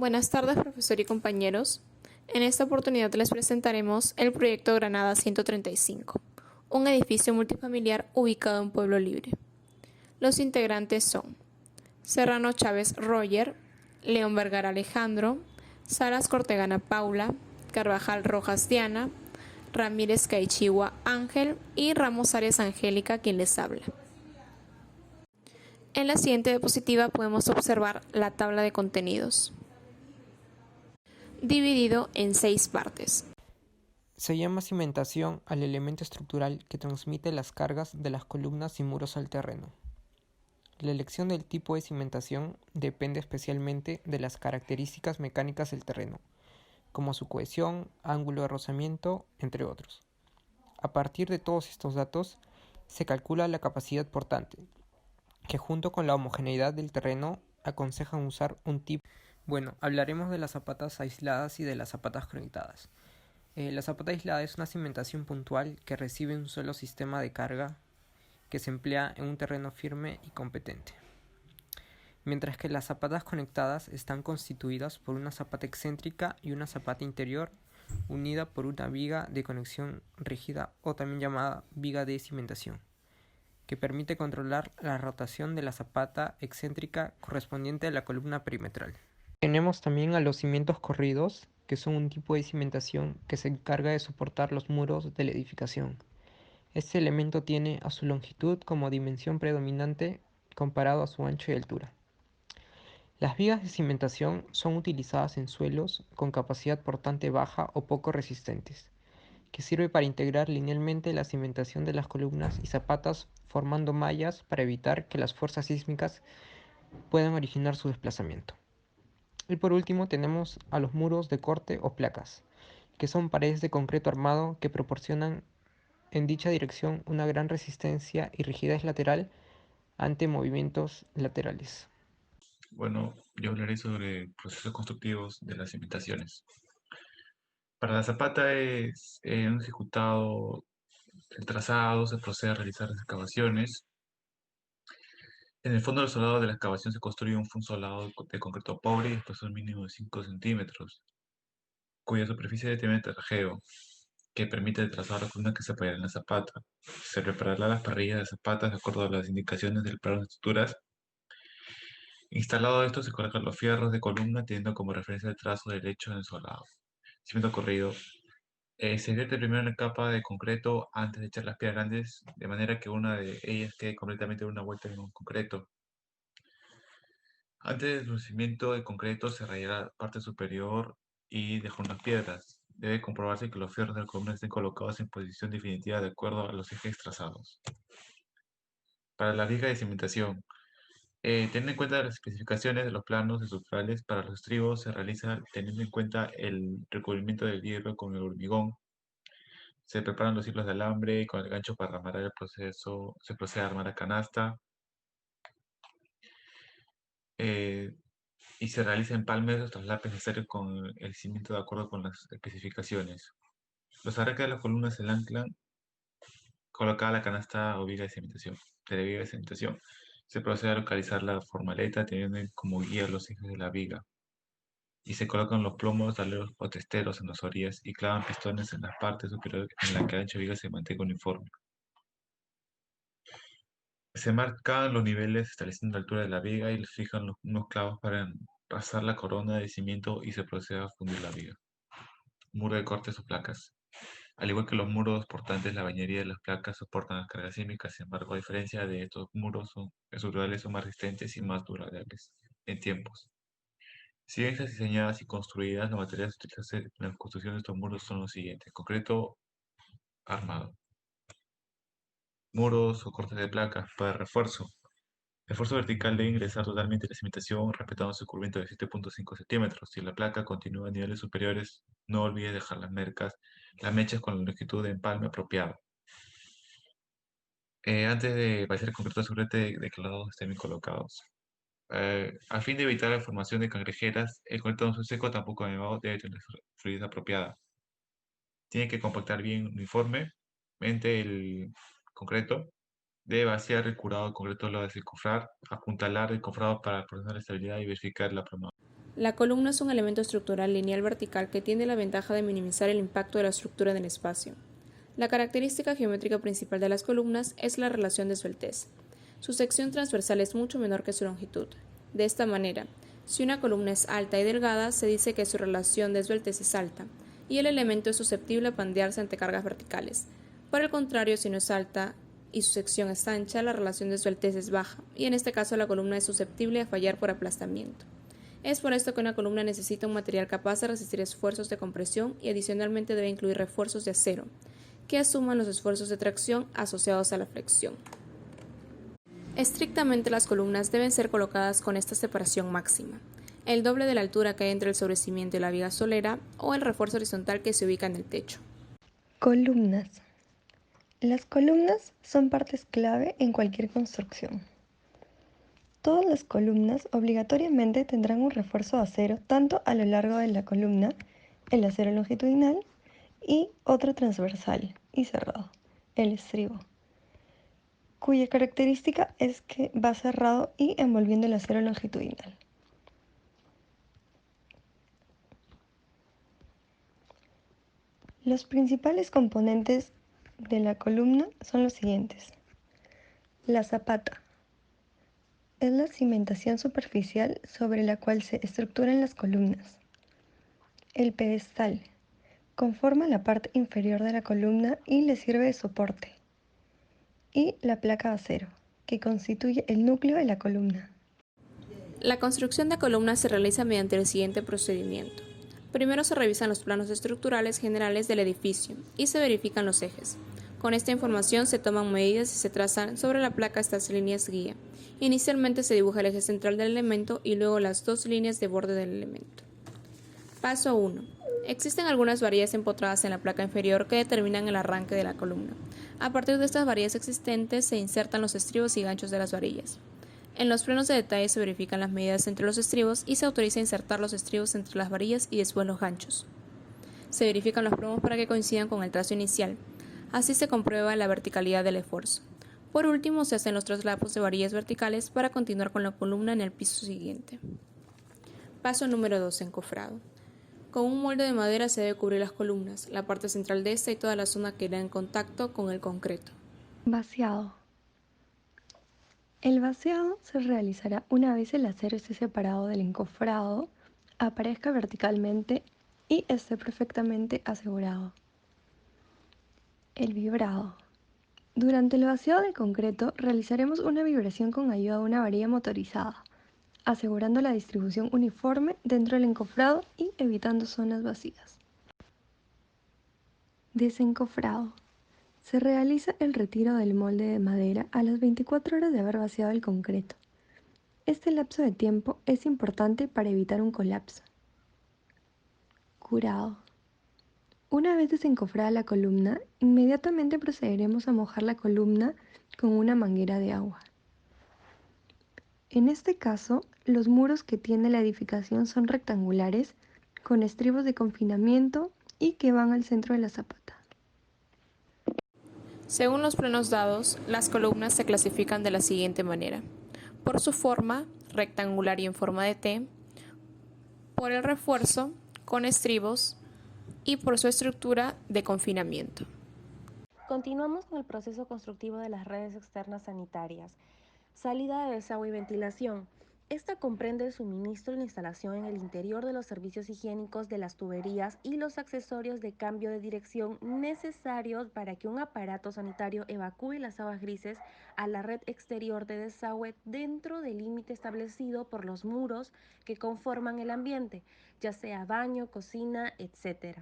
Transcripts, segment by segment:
Buenas tardes, profesor y compañeros. En esta oportunidad les presentaremos el proyecto Granada 135, un edificio multifamiliar ubicado en Pueblo Libre. Los integrantes son Serrano Chávez Roger, León Vergara Alejandro, Saras Cortegana Paula, Carvajal Rojas Diana, Ramírez Caichigua Ángel y Ramos Arias Angélica, quien les habla. En la siguiente diapositiva podemos observar la tabla de contenidos, dividido en 6 partes. Se llama cimentación al elemento estructural que transmite las cargas de las columnas y muros al terreno. La elección del tipo de cimentación depende especialmente de las características mecánicas del terreno, como su cohesión, ángulo de rozamiento, entre otros. A partir de todos estos datos, se calcula la capacidad portante, que junto con la homogeneidad del terreno aconsejan usar un tipo. Bueno, hablaremos de las zapatas aisladas y de las zapatas conectadas. La zapata aislada es una cimentación puntual que recibe un solo sistema de carga que se emplea en un terreno firme y competente. Mientras que las zapatas conectadas están constituidas por una zapata excéntrica y una zapata interior unida por una viga de conexión rígida o también llamada viga de cimentación, que permite controlar la rotación de la zapata excéntrica correspondiente a la columna perimetral. Tenemos también a los cimientos corridos, que son un tipo de cimentación que se encarga de soportar los muros de la edificación. Este elemento tiene a su longitud como dimensión predominante comparado a su ancho y altura. Las vigas de cimentación son utilizadas en suelos con capacidad portante baja o poco resistentes, que sirve para integrar linealmente la cimentación de las columnas y zapatas formando mallas para evitar que las fuerzas sísmicas puedan originar su desplazamiento. Y por último tenemos a los muros de corte o placas, que son paredes de concreto armado que proporcionan en dicha dirección una gran resistencia y rigidez lateral ante movimientos laterales. Bueno, yo hablaré sobre procesos constructivos de las cimentaciones. Para la zapata es un ejecutado el trazado, se procede a realizar las excavaciones. En el fondo del solado de la excavación se construye un solado de concreto pobre y espesor mínimo de 5 centímetros, cuya superficie debe tener trajeo, que permite trazar las columnas que se apoyarán en la zapata. Se preparará las parrillas de zapatas de acuerdo a las indicaciones del plano de estructuras. Instalado esto, se colocan los fierros de columna teniendo como referencia el trazo derecho en el solado. Cimiento corrido. Se vierte primero una capa de concreto antes de echar las piedras grandes, de manera que una de ellas quede completamente una vuelta en un concreto. Antes del cimiento de concreto se rayará la parte superior y dejar unas piedras. Debe comprobarse que los fierros de la columna estén colocados en posición definitiva de acuerdo a los ejes trazados. Para la viga de cimentación, teniendo en cuenta las especificaciones de los planos estructurales para los estribos, se realiza teniendo en cuenta el recubrimiento del hierro con el hormigón. Se preparan los hilos de alambre con el gancho para amarrar el proceso. Se procede a armar la canasta eh, y se realiza empalmes o traslapes necesarios con el cimiento de acuerdo con las especificaciones. Los arranques de las columnas se anclan colocada la canasta o viga de cimentación. De la viga de cimentación se procede a localizar la formaleta teniendo como guía los ejes de la viga. Y se colocan los plomos, aleros o testeros en las orillas y clavan pistones en la parte superior en la que la ancha viga se mantenga uniforme. Se marcan los niveles estableciendo la altura de la viga y les fijan unos clavos para pasar la corona de cimiento y se procede a fundir la viga. Muro de cortes o placas. Al igual que los muros portantes, la bañería de las placas soportan las cargas sísmicas. Sin embargo, a diferencia de estos muros estructurales, son más resistentes y más durables en tiempos. Si bien están diseñadas y construidas, los materiales utilizados en la construcción de estos muros son los siguientes: concreto armado, muros o cortes de placas para refuerzo. El esfuerzo vertical debe ingresar totalmente en la cimentación, respetando su cubrimiento de 7,5 centímetros. Si la placa continúa a niveles superiores, no olvide dejar las mechas con la longitud de empalme apropiada. Antes de vaciar el concreto, asegúrate de que los lados estén bien colocados. A fin de evitar la formación de cangrejeras, el concreto no seco tampoco nevado debe tener fluidez apropiada. Tiene que compactar bien uniformemente el concreto. Debe vaciar el curado de concreto luego de desencofrar, apuntalar el cofrado para proporcionar estabilidad y verificar la plomada. La columna es un elemento estructural lineal vertical que tiene la ventaja de minimizar el impacto de la estructura en el espacio. La característica geométrica principal de las columnas es la relación de esbeltez. Su sección transversal es mucho menor que su longitud. De esta manera, si una columna es alta y delgada, se dice que su relación de esbeltez es alta, y el elemento es susceptible a pandearse ante cargas verticales. Por el contrario, si no es alta y su sección es ancha, la relación de esbeltez es baja, y en este caso la columna es susceptible a fallar por aplastamiento. Es por esto que una columna necesita un material capaz de resistir esfuerzos de compresión y adicionalmente debe incluir refuerzos de acero, que asuman los esfuerzos de tracción asociados a la flexión. Estrictamente las columnas deben ser colocadas con esta separación máxima, el doble de la altura que hay entre el sobrecimiento y la viga solera o el refuerzo horizontal que se ubica en el techo. Columnas. Las columnas son partes clave en cualquier construcción. Todas las columnas obligatoriamente tendrán un refuerzo de acero tanto a lo largo de la columna, el acero longitudinal, y otro transversal y cerrado, el estribo, cuya característica es que va cerrado y envolviendo el acero longitudinal. Los principales componentes de la columna son los siguientes. La zapata es la cimentación superficial sobre la cual se estructuran las columnas. El pedestal conforma la parte inferior de la columna y le sirve de soporte. Y la placa de acero, que constituye el núcleo de la columna. La construcción de columnas se realiza mediante el siguiente procedimiento. Primero se revisan los planos estructurales generales del edificio y se verifican los ejes. Con esta información se toman medidas y se trazan sobre la placa estas líneas guía. Inicialmente se dibuja el eje central del elemento y luego las dos líneas de borde del elemento. Paso 1. Existen algunas varillas empotradas en la placa inferior que determinan el arranque de la columna. A partir de estas varillas existentes se insertan los estribos y ganchos de las varillas. En los planos de detalle se verifican las medidas entre los estribos y se autoriza insertar los estribos entre las varillas y después los ganchos. Se verifican los plomos para que coincidan con el trazo inicial. Así se comprueba la verticalidad del esfuerzo. Por último, se hacen los traslapos de varillas verticales para continuar con la columna en el piso siguiente. Paso número 2. Encofrado. Con un molde de madera se debe cubrir las columnas, la parte central de esta y toda la zona que irá en contacto con el concreto. Vaciado. El vaciado se realizará una vez el acero esté separado del encofrado, aparezca verticalmente y esté perfectamente asegurado. El vibrado. Durante el vaciado del concreto realizaremos una vibración con ayuda de una varilla motorizada, asegurando la distribución uniforme dentro del encofrado y evitando zonas vacías. Desencofrado. Se realiza el retiro del molde de madera a las 24 horas de haber vaciado el concreto. Este lapso de tiempo es importante para evitar un colapso. Curado. Una vez desencofrada la columna, inmediatamente procederemos a mojar la columna con una manguera de agua. En este caso, los muros que tiene la edificación son rectangulares, con estribos de confinamiento y que van al centro de la zapata. Según los planos dados, las columnas se clasifican de la siguiente manera: por su forma, rectangular y en forma de T, por el refuerzo, con estribos, y por su estructura de confinamiento. Continuamos con el proceso constructivo de las redes externas sanitarias. Salida de desagüe y ventilación. Esta comprende el suministro y la instalación en el interior de los servicios higiénicos de las tuberías y los accesorios de cambio de dirección necesarios para que un aparato sanitario evacúe las aguas grises a la red exterior de desagüe dentro del límite establecido por los muros que conforman el ambiente, ya sea baño, cocina, etc.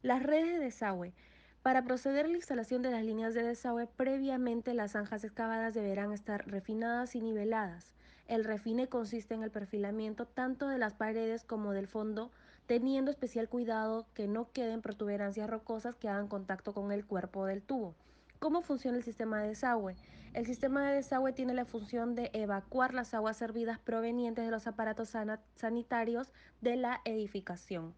Las redes de desagüe. Para proceder a la instalación de las líneas de desagüe, previamente las zanjas excavadas deberán estar refinadas y niveladas. El refine consiste en el perfilamiento tanto de las paredes como del fondo, teniendo especial cuidado que no queden protuberancias rocosas que hagan contacto con el cuerpo del tubo. ¿Cómo funciona el sistema de desagüe? El sistema de desagüe tiene la función de evacuar las aguas servidas provenientes de los aparatos sanitarios de la edificación.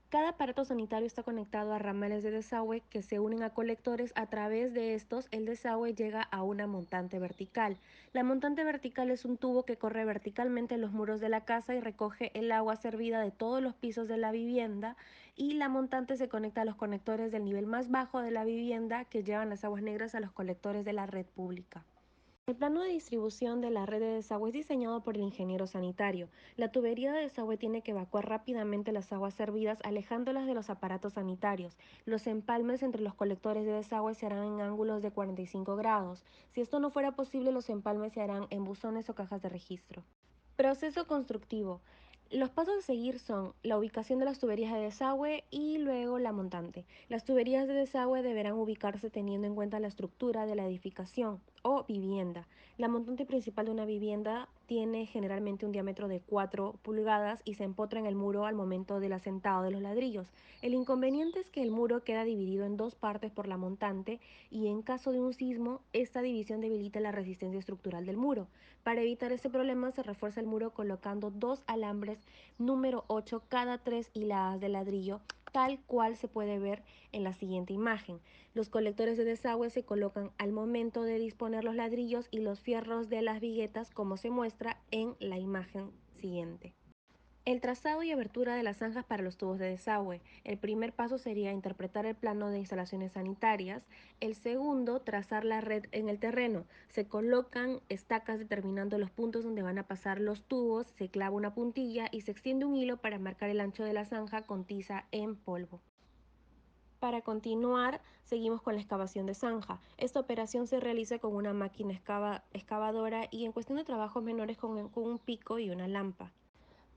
Cada aparato sanitario está conectado a ramales de desagüe que se unen a colectores. A través de estos, el desagüe llega a una montante vertical. La montante vertical es un tubo que corre verticalmente en los muros de la casa y recoge el agua servida de todos los pisos de la vivienda, y la montante se conecta a los conectores del nivel más bajo de la vivienda que llevan las aguas negras a los colectores de la red pública. El plano de distribución de la red de desagüe es diseñado por el ingeniero sanitario. La tubería de desagüe tiene que evacuar rápidamente las aguas servidas, alejándolas de los aparatos sanitarios. Los empalmes entre los colectores de desagüe se harán en ángulos de 45 grados. Si esto no fuera posible, los empalmes se harán en buzones o cajas de registro. Proceso constructivo. Los pasos a seguir son la ubicación de las tuberías de desagüe y luego la montante. Las tuberías de desagüe deberán ubicarse teniendo en cuenta la estructura de la edificación o vivienda. La montante principal de una vivienda tiene generalmente un diámetro de 4 pulgadas y se empotra en el muro al momento del asentado de los ladrillos. El inconveniente es que el muro queda dividido en dos partes por la montante, y en caso de un sismo, esta división debilita la resistencia estructural del muro. Para evitar este problema, se refuerza el muro colocando dos alambres número 8 cada 3 hiladas de ladrillo, tal cual se puede ver en la siguiente imagen. Los colectores de desagüe se colocan al momento de disponer los ladrillos y los fierros de las viguetas, como se muestra en la imagen siguiente. El trazado y abertura de las zanjas para los tubos de desagüe. El primer paso sería interpretar el plano de instalaciones sanitarias. El segundo, trazar la red en el terreno. Se colocan estacas determinando los puntos donde van a pasar los tubos, se clava una puntilla y se extiende un hilo para marcar el ancho de la zanja con tiza en polvo. Para continuar, seguimos con la excavación de zanja. Esta operación se realiza con una máquina excavadora y en cuestión de trabajos menores con un pico y una lampa.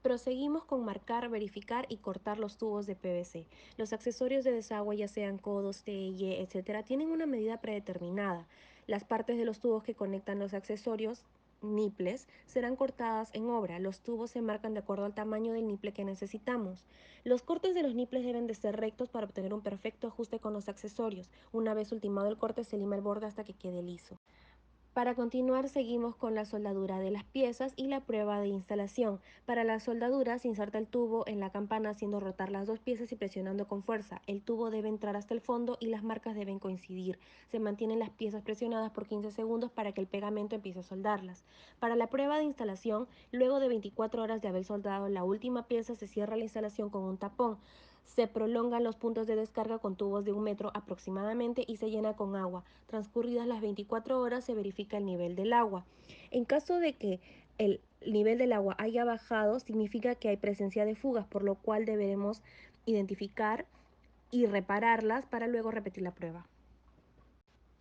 Proseguimos con marcar, verificar y cortar los tubos de PVC. Los accesorios de desagüe, ya sean codos, TY, etc., tienen una medida predeterminada. Las partes de los tubos que conectan los accesorios, niples, serán cortadas en obra. Los tubos se marcan de acuerdo al tamaño del niple que necesitamos. Los cortes de los niples deben de ser rectos para obtener un perfecto ajuste con los accesorios. Una vez ultimado el corte, se lima el borde hasta que quede liso. Para continuar, seguimos con la soldadura de las piezas y la prueba de instalación. Para la soldadura, se inserta el tubo en la campana haciendo rotar las dos piezas y presionando con fuerza. El tubo debe entrar hasta el fondo y las marcas deben coincidir. Se mantienen las piezas presionadas por 15 segundos para que el pegamento empiece a soldarlas. Para la prueba de instalación, luego de 24 horas de haber soldado la última pieza, se cierra la instalación con un tapón. Se prolongan los puntos de descarga con tubos de 1 metro aproximadamente y se llena con agua. Transcurridas las 24 horas, se verifica el nivel del agua. En caso de que el nivel del agua haya bajado, significa que hay presencia de fugas, por lo cual deberemos identificar y repararlas para luego repetir la prueba.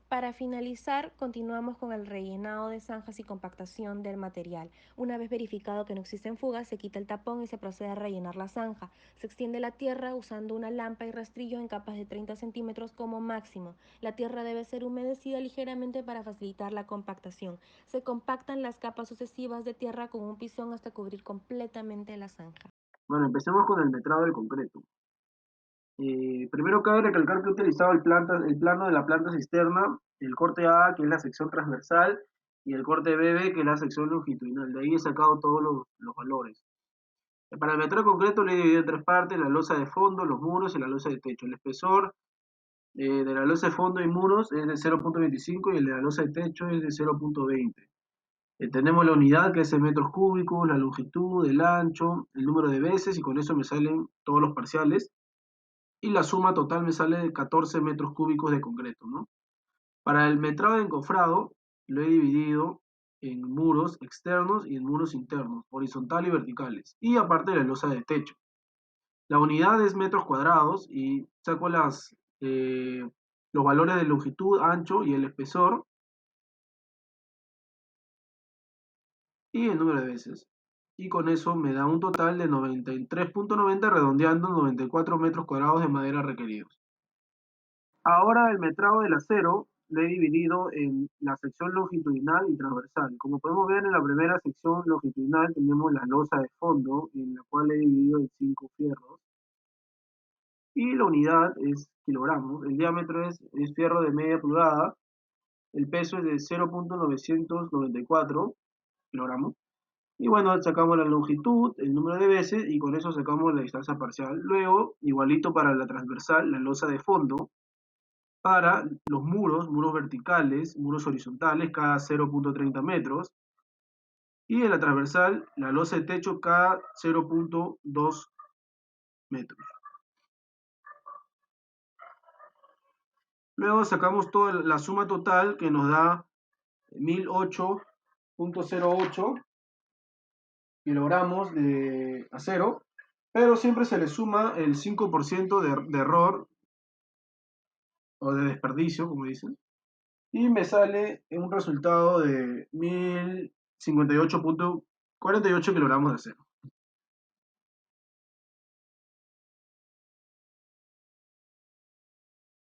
Para finalizar, continuamos con el rellenado de zanjas y compactación del material. Una vez verificado que no existen fugas, se quita el tapón y se procede a rellenar la zanja. Se extiende la tierra usando una lampa y rastrillo en capas de 30 centímetros como máximo. La tierra debe ser humedecida ligeramente para facilitar la compactación. Se compactan las capas sucesivas de tierra con un pisón hasta cubrir completamente la zanja. Bueno, empecemos con el metrado del concreto. Primero cabe recalcar que he utilizado el plano de la planta cisterna, el corte A, que es la sección transversal, y el corte BB, que es la sección longitudinal. De ahí he sacado todos los valores. Para el metrado concreto lo he dividido en tres partes: la losa de fondo, los muros y la losa de techo. El espesor de la losa de fondo y muros es de 0.25 y el de la losa de techo es de 0.20. Tenemos la unidad, que es en metros cúbicos, la longitud, el ancho, el número de veces, y con eso me salen todos los parciales. Y la suma total me sale de 14 metros cúbicos de concreto, ¿no? Para el metrado de encofrado lo he dividido en muros externos y en muros internos, horizontal y verticales, y aparte la losa de techo. La unidad es metros cuadrados y saco los valores de longitud, ancho y el espesor y el número de veces. Y con eso me da un total de 93.90, redondeando 94 metros cuadrados de madera requeridos. Ahora el metrado del acero lo he dividido en la sección longitudinal y transversal. Como podemos ver, en la primera sección longitudinal tenemos la losa de fondo, en la cual he dividido en 5 fierros. Y la unidad es kilogramos. El diámetro es fierro de media pulgada. El peso es de 0.994 kilogramos. Y bueno, sacamos la longitud, el número de veces y con eso sacamos la distancia parcial. Luego, igualito para la transversal, la losa de fondo, para los muros verticales, muros horizontales, cada 0.30 metros. Y en la transversal, la losa de techo cada 0.2 metros. Luego sacamos toda la suma total que nos da 1008.08 kilogramos de acero, pero siempre se le suma el 5% de error o de desperdicio, como dicen, y me sale un resultado de 1058.48 kilogramos de acero.